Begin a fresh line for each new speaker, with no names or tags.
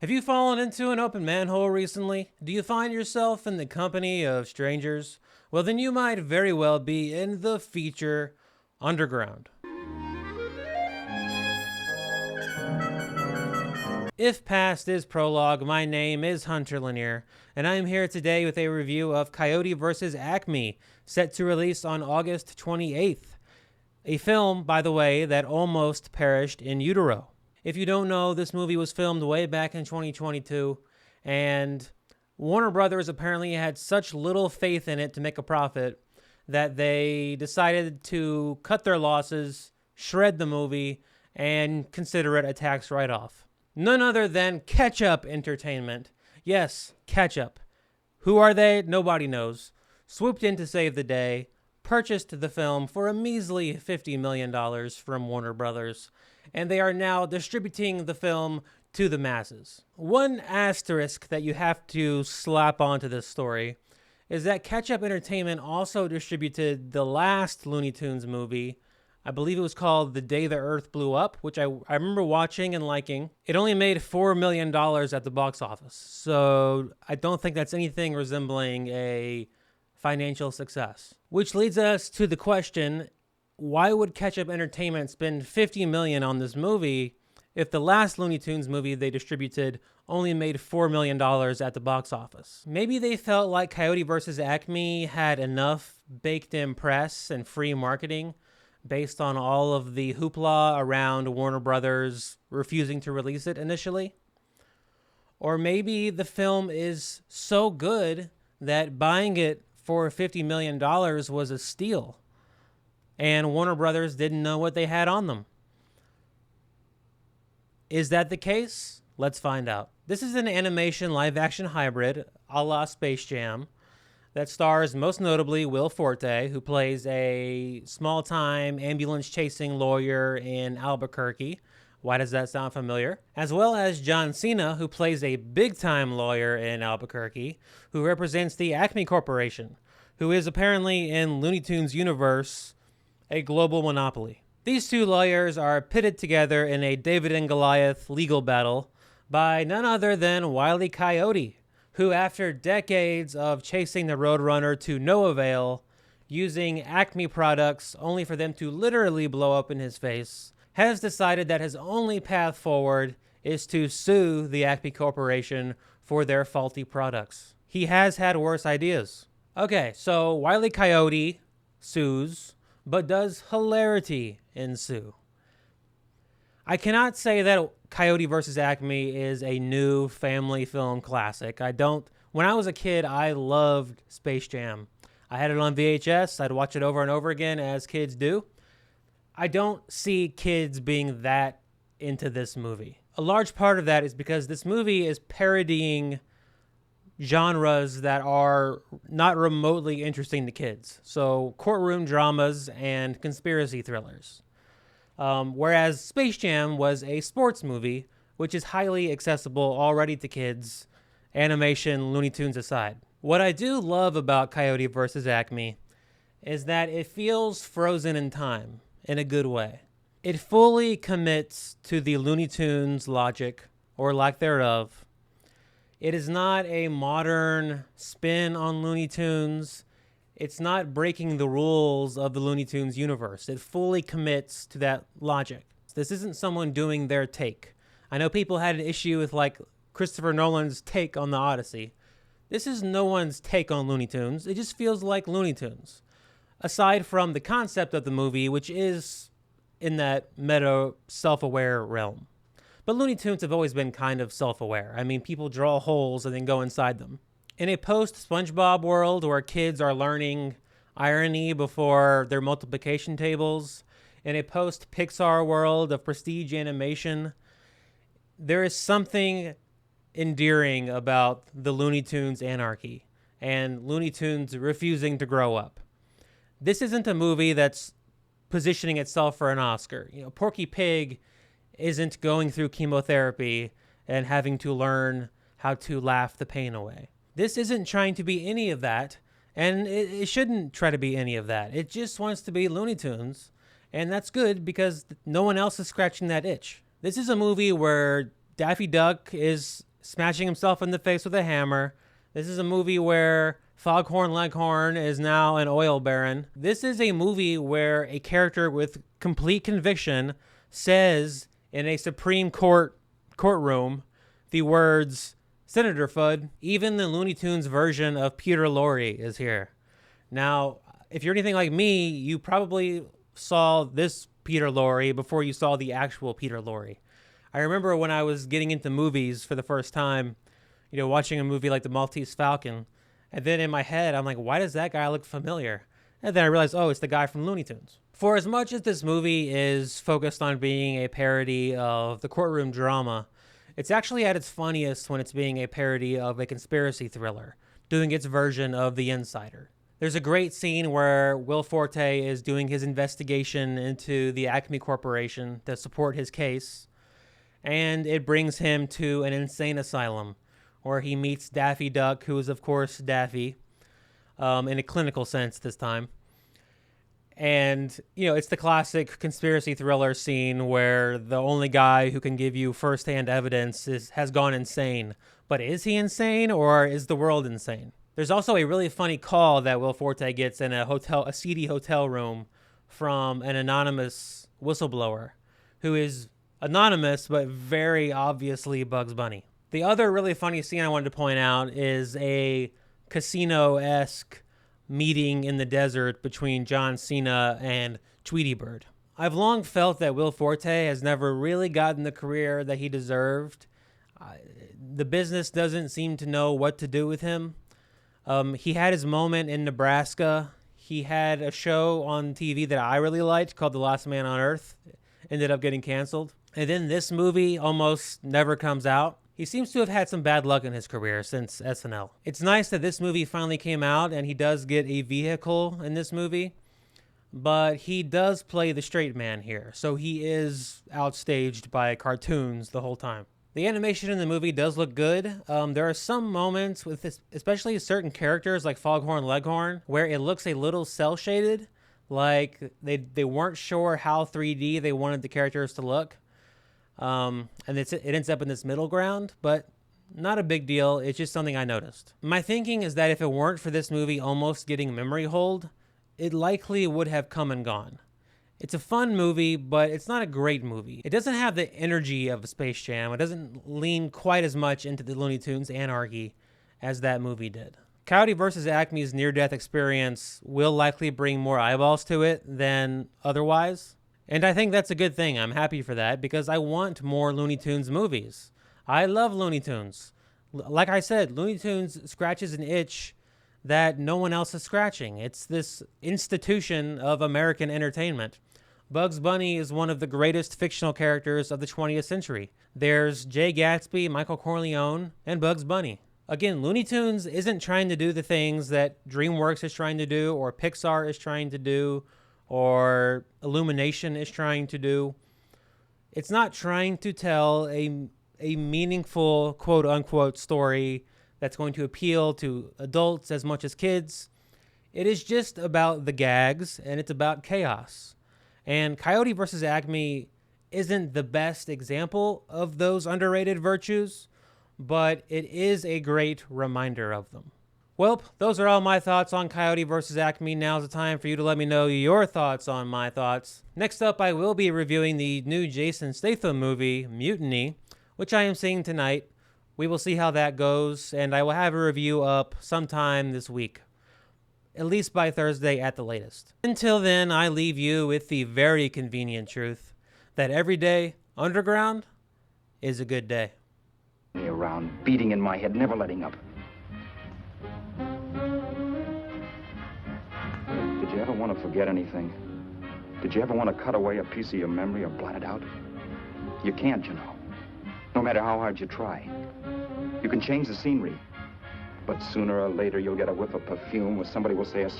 Have you fallen into an open manhole recently? Do you find yourself in the company of strangers? Well, then you might very well be in the feature Underground. If past is prologue, my name is Hunter Lanier, and I am here today with a review of Coyote vs. Acme, set to release on August 28th. A film, by the way, that almost perished in utero. If you don't know, this movie was filmed way back in 2022, and Warner Brothers apparently had such little faith in it to make a profit that they decided to cut their losses, shred the movie, and consider it a tax write-off. None other than Ketchup Entertainment. Yes, Ketchup. Who are they? Nobody knows. Swooped in to save the day, purchased the film for a measly $50 million from Warner Brothers, and they are now distributing the film to the masses. One asterisk that you have to slap onto this story is that Ketchup Entertainment also distributed the last Looney Tunes movie. I believe it was called The Day the Earth Blew Up, which I remember watching and liking. It only made $4 million at the box office, so I don't think that's anything resembling a financial success. Which leads us to the question, why would Ketchup Entertainment spend $50 million on this movie if the last Looney Tunes movie they distributed only made $4 million at the box office? Maybe they felt like Coyote vs. Acme had enough baked-in press and free marketing based on all of the hoopla around Warner Brothers refusing to release it initially. Or maybe the film is so good that buying it for $50 million was a steal, and Warner Brothers didn't know what they had on them. Is that the case? Let's find out. This is an animation live-action hybrid a la Space Jam that stars most notably Will Forte, who plays a small-time ambulance-chasing lawyer in Albuquerque. Why does that sound familiar? As well as John Cena, who plays a big-time lawyer in Albuquerque, who represents the Acme Corporation, who is apparently in Looney Tunes universe a global monopoly. These two lawyers are pitted together in a David and Goliath legal battle by none other than Wile E. Coyote, who, after decades of chasing the Roadrunner to no avail, using Acme products only for them to literally blow up in his face, has decided that his only path forward is to sue the Acme Corporation for their faulty products. He has had worse ideas. Okay, so Wile E. Coyote sues, but does hilarity ensue? I cannot say that Coyote vs. Acme is a new family film classic. When I was a kid, I loved Space Jam. I had it on VHS. I'd watch it over and over again, as kids do. I don't see kids being that into this movie. A large part of that is because this movie is parodying genres that are not remotely interesting to kids. So courtroom dramas and conspiracy thrillers. Whereas Space Jam was a sports movie, which is highly accessible already to kids, animation, Looney Tunes aside. What I do love about Coyote vs. Acme is that it feels frozen in time in a good way. It fully commits to the Looney Tunes logic, or lack thereof. It is not a modern spin on Looney Tunes. It's not breaking the rules of the Looney Tunes universe. It fully commits to that logic. This isn't someone doing their take. I know people had an issue with Christopher Nolan's take on the Odyssey. This is no one's take on Looney Tunes. It just feels like Looney Tunes. Aside from the concept of the movie, which is in that meta self-aware realm. But Looney Tunes have always been kind of self-aware. I mean, people draw holes and then go inside them. In a post-SpongeBob world where kids are learning irony before their multiplication tables, in a post-Pixar world of prestige animation, there is something endearing about the Looney Tunes anarchy and Looney Tunes refusing to grow up. This isn't a movie that's positioning itself for an Oscar. Porky Pig isn't going through chemotherapy and having to learn how to laugh the pain away. This isn't trying to be any of that, and it shouldn't try to be any of that. It just wants to be Looney Tunes, and that's good because no one else is scratching that itch. This is a movie where Daffy Duck is smashing himself in the face with a hammer. This is a movie where Foghorn Leghorn is now an oil baron. This is a movie where a character with complete conviction says in a Supreme Court courtroom the words, "Senator Fudd." Even the Looney Tunes version of Peter Lorre is here. Now, if you're anything like me, you probably saw this Peter Lorre before you saw the actual Peter Lorre. I remember when I was getting into movies for the first time, watching a movie like The Maltese Falcon, and then in my head, I'm like, why does that guy look familiar? And then I realized, oh, it's the guy from Looney Tunes. For as much as this movie is focused on being a parody of the courtroom drama, it's actually at its funniest when it's being a parody of a conspiracy thriller, doing its version of The Insider. There's a great scene where Will Forte is doing his investigation into the Acme Corporation to support his case, and it brings him to an insane asylum where he meets Daffy Duck, who is, of course, Daffy, in a clinical sense this time. And, it's the classic conspiracy thriller scene where the only guy who can give you firsthand evidence has gone insane. But is he insane, or is the world insane? There's also a really funny call that Will Forte gets in a seedy hotel room from an anonymous whistleblower who is anonymous but very obviously Bugs Bunny. The other really funny scene I wanted to point out is a casino-esque meeting in the desert between John Cena and Tweety Bird. I've long felt that Will Forte has never really gotten the career that he deserved. The business doesn't seem to know what to do with him. He had his moment in Nebraska. He had a show on TV that I really liked called The Last Man on Earth. Ended up getting canceled. And then this movie almost never comes out. He seems to have had some bad luck in his career since SNL. It's nice that this movie finally came out and he does get a vehicle in this movie, but he does play the straight man here, so he is outstaged by cartoons the whole time. The animation in the movie does look good. There are some moments with this, especially certain characters like Foghorn Leghorn, where it looks a little cel-shaded, like they weren't sure how 3D they wanted the characters to look. And it ends up in this middle ground, but not a big deal. It's just something I noticed. My thinking is that if it weren't for this movie almost getting memory hold, it likely would have come and gone. It's a fun movie, but it's not a great movie. It doesn't have the energy of Space Jam. It doesn't lean quite as much into the Looney Tunes anarchy as that movie did. Coyote vs. Acme's near-death experience will likely bring more eyeballs to it than otherwise. And I think that's a good thing. I'm happy for that because I want more Looney Tunes movies. I love Looney Tunes. Like I said, Looney Tunes scratches an itch that no one else is scratching. It's this institution of American entertainment. Bugs Bunny is one of the greatest fictional characters of the 20th century. There's Jay Gatsby, Michael Corleone, and Bugs Bunny. Again, Looney Tunes isn't trying to do the things that DreamWorks is trying to do or Pixar is trying to do or Illumination is trying to do. It's not trying to tell a meaningful, quote-unquote, story that's going to appeal to adults as much as kids. It is just about the gags, and it's about chaos. And Coyote vs. Acme isn't the best example of those underrated virtues, but it is a great reminder of them. Well, those are all my thoughts on Coyote vs. Acme. Now's the time for you to let me know your thoughts on my thoughts. Next up, I will be reviewing the new Jason Statham movie, Mutiny, which I am seeing tonight. We will see how that goes, and I will have a review up sometime this week, at least by Thursday at the latest. Until then, I leave you with the very convenient truth that every day underground is a good day.
Around, beating in my head, never letting up. Did you ever want to forget anything? Did you ever want to cut away a piece of your memory or blot it out? You can't, you know. No matter how hard you try. You can change the scenery, but sooner or later you'll get a whiff of perfume or somebody will say a certain